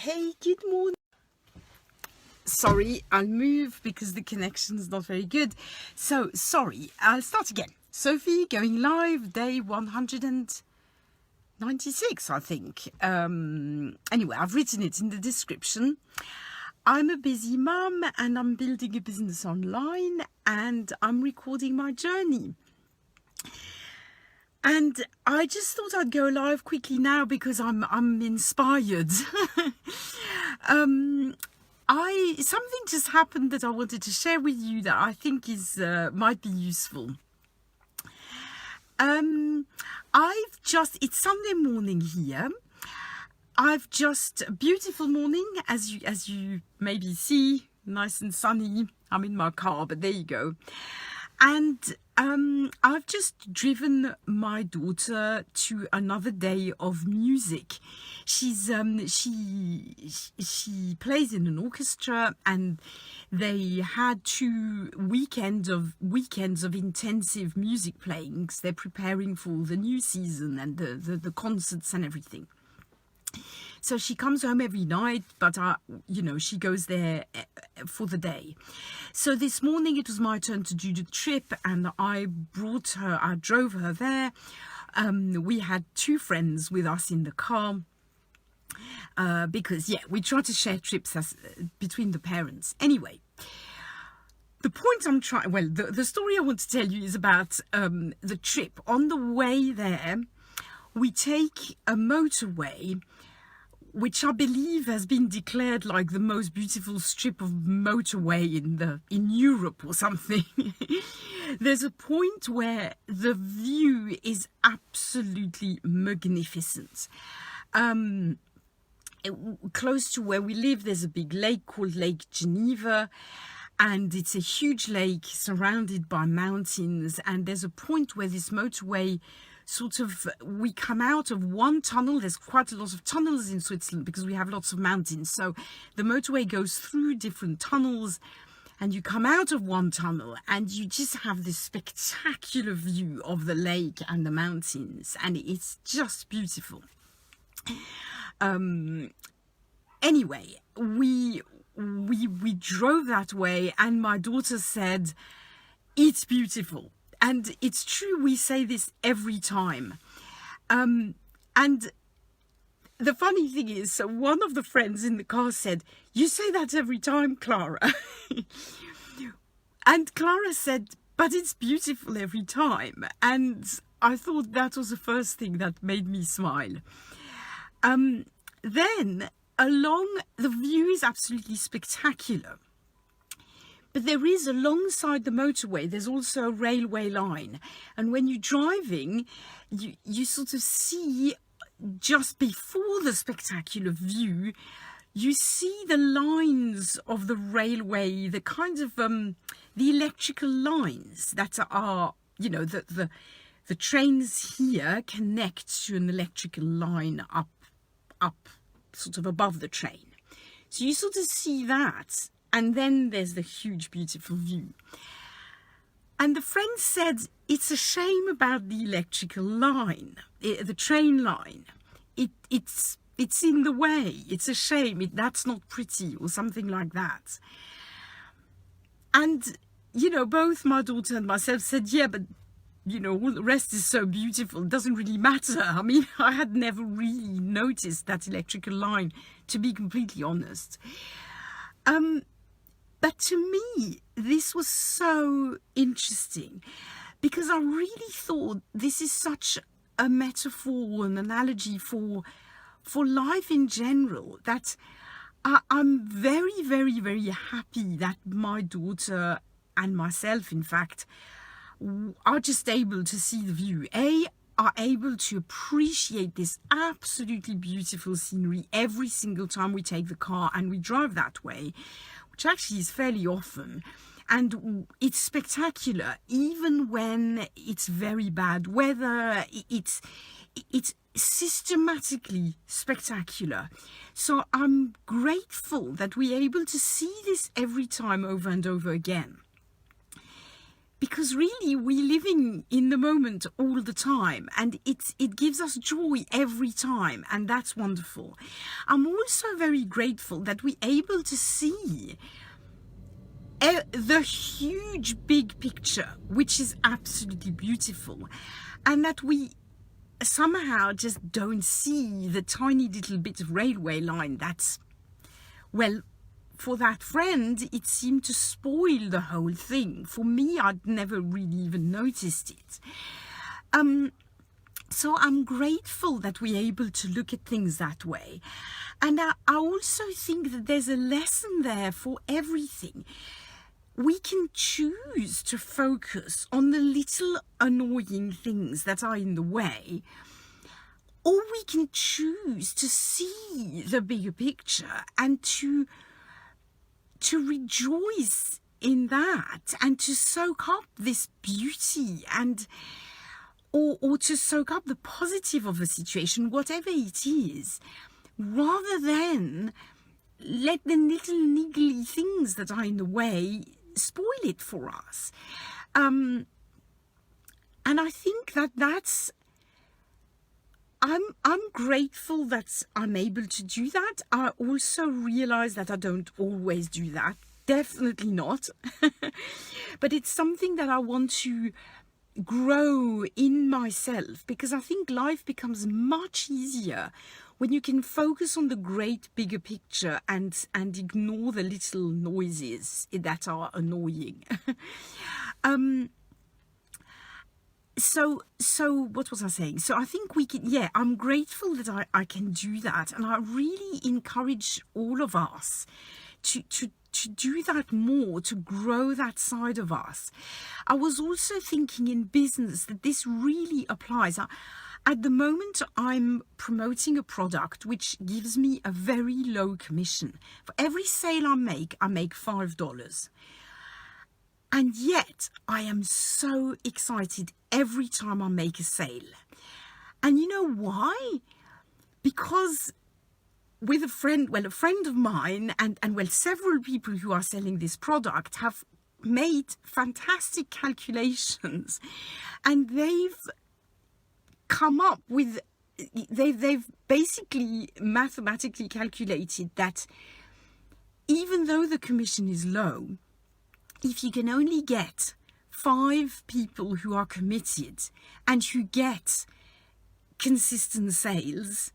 Hey, good morning. Sorry, I'll move because the connection's not very good. So, sorry, I'll start again. Sophie, going live, day 196, I think. Anyway, I've written it in the description. I'm a busy mum and I'm building a business online and I'm recording my journey. And I just thought I'd go live quickly now because I'm inspired. Something just happened that I wanted to share with you that I think is might be useful. It's Sunday morning here. Beautiful morning, as you maybe see, nice and sunny. I'm in my car, but there you go. And I've just driven my daughter to another day of music. She plays in an orchestra, and they had 2 weekends of intensive music playing because they're preparing for the new season and the concerts and everything. So she comes home every night, but she goes there for the day. So this morning it was my turn to do the trip, and I drove her there. We had 2 friends with us in the car because we try to share trips between the parents. Anyway, the point the story I want to tell you is about the trip. On the way there, we take a motorway, which I believe has been declared like the most beautiful strip of motorway in Europe or something. There's a point where the view is absolutely magnificent. Close to where we live, there's a big lake called Lake Geneva, and it's a huge lake surrounded by mountains. And there's a point where this motorway we come out of one tunnel. There's quite a lot of tunnels in Switzerland because we have lots of mountains. So the motorway goes through different tunnels, and you come out of one tunnel and you just have this spectacular view of the lake and the mountains, and it's just beautiful. Anyway, we drove that way, and my daughter said, "It's beautiful." And it's true, we say this every time. And the funny thing is, so one of the friends in the car said, "You say that every time, Clara." And Clara said, "But it's beautiful every time." And I thought that was the first thing that made me smile. Then the view is absolutely spectacular. But there is, alongside the motorway, there's also a railway line. And when you're driving, you sort of see, just before the spectacular view, you see the lines of the railway, the kind of, the electrical lines that are, the trains here connect to an electrical line up sort of above the train. So you sort of see that. And then there's the huge, beautiful view. And the friend said, "It's a shame about the electrical line, the train line. It's in the way. It's a shame. That's not pretty," or something like that. And, both my daughter and myself said, "Yeah, but, all the rest is so beautiful. It doesn't really matter." I mean, I had never really noticed that electrical line, to be completely honest. But to me, this was so interesting because I really thought this is such a metaphor, an analogy for life in general, that I'm very, very, very happy that my daughter and myself, in fact, are just able to see the view. Are able to appreciate this absolutely beautiful scenery every single time we take the car and we drive that way, which actually is fairly often. And it's spectacular, even when it's very bad weather. It's systematically spectacular. So I'm grateful that we're able to see this every time over and over again. because really we're living in the moment all the time, and it gives us joy every time, and that's wonderful. I'm also very grateful that we're able to see the huge big picture, which is absolutely beautiful, and that we somehow just don't see the tiny little bit of railway line that's, well, for that friend, it seemed to spoil the whole thing. For me, I'd never really even noticed it. So I'm grateful that we're able to look at things that way. And I also think that there's a lesson there for everything. We can choose to focus on the little annoying things that are in the way, or we can choose to see the bigger picture and to rejoice in that, and to soak up this beauty, and or to soak up the positive of a situation, whatever it is, rather than let the little niggly things that are in the way spoil it for us. And I think that's I'm grateful that I'm able to do that. I also realize that I don't always do that. Definitely not. But it's something that I want to grow in myself, because I think life becomes much easier when you can focus on the great bigger picture and ignore the little noises that are annoying. So what was I saying? So I think we can, I'm grateful that I can do that. And I really encourage all of us to do that more, to grow that side of us. I was also thinking in business that this really applies. At the moment, I'm promoting a product which gives me a very low commission. For every sale I make $5. And yet, I am so excited every time I make a sale. And you know why? Because with a friend of mine and several people who are selling this product have made fantastic calculations, and they've come up with, they've basically mathematically calculated that even though the commission is low, if you can only get 5 people who are committed and who get consistent sales,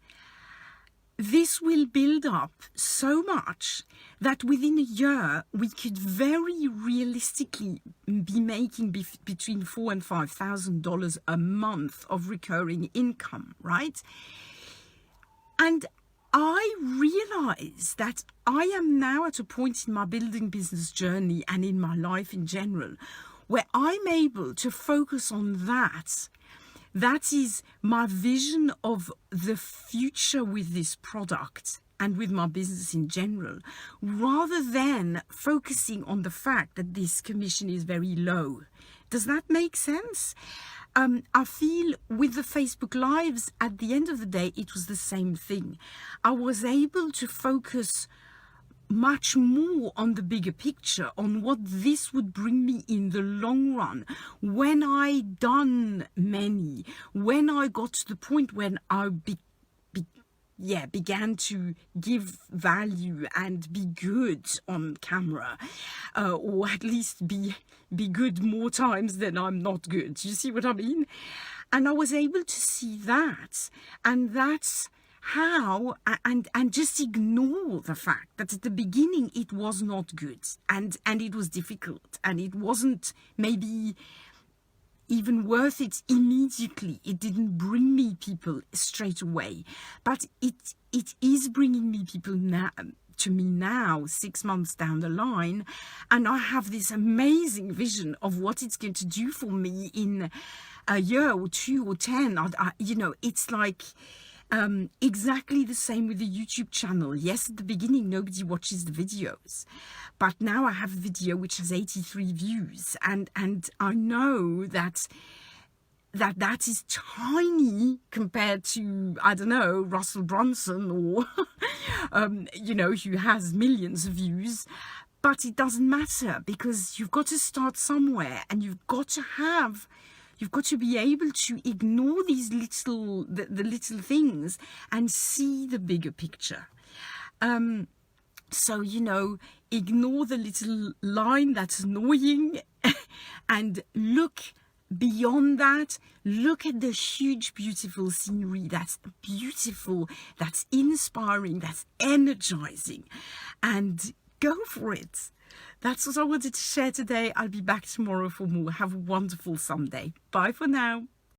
this will build up so much that within a year we could very realistically be making between $4,000 and $5,000 a month of recurring income, right? And I realize that I am now at a point in my building business journey and in my life in general where I'm able to focus on that. That is my vision of the future with this product and with my business in general, rather than focusing on the fact that this commission is very low. Does that make sense? I feel with the Facebook Lives, at the end of the day, it was the same thing. I was able to focus much more on the bigger picture, on what this would bring me in the long run. When I done many, when I got to the point when I began to give value and be good on camera, or at least be good more times than I'm not good. You see what I mean? And I was able to see that, and that's how, and just ignore the fact that at the beginning it was not good, and it was difficult, and it wasn't maybe even worth it immediately. It didn't bring me people straight away, but it is bringing me people now, to me now, 6 months down the line, and I have this amazing vision of what it's going to do for me in a year or 2 or 10. It's like exactly the same with the YouTube channel. Yes, at the beginning nobody watches the videos, but now I have a video which has 83 views, and I know that is tiny compared to, I don't know, Russell Brunson or who has millions of views. But it doesn't matter, because you've got to start somewhere, and you've got to be able to ignore these the little things and see the bigger picture. So, ignore the little line that's annoying and look beyond that. Look at the huge, beautiful scenery that's beautiful, that's inspiring, that's energizing, and go for it. That's what I wanted to share today. I'll be back tomorrow for more. Have a wonderful Sunday. Bye for now.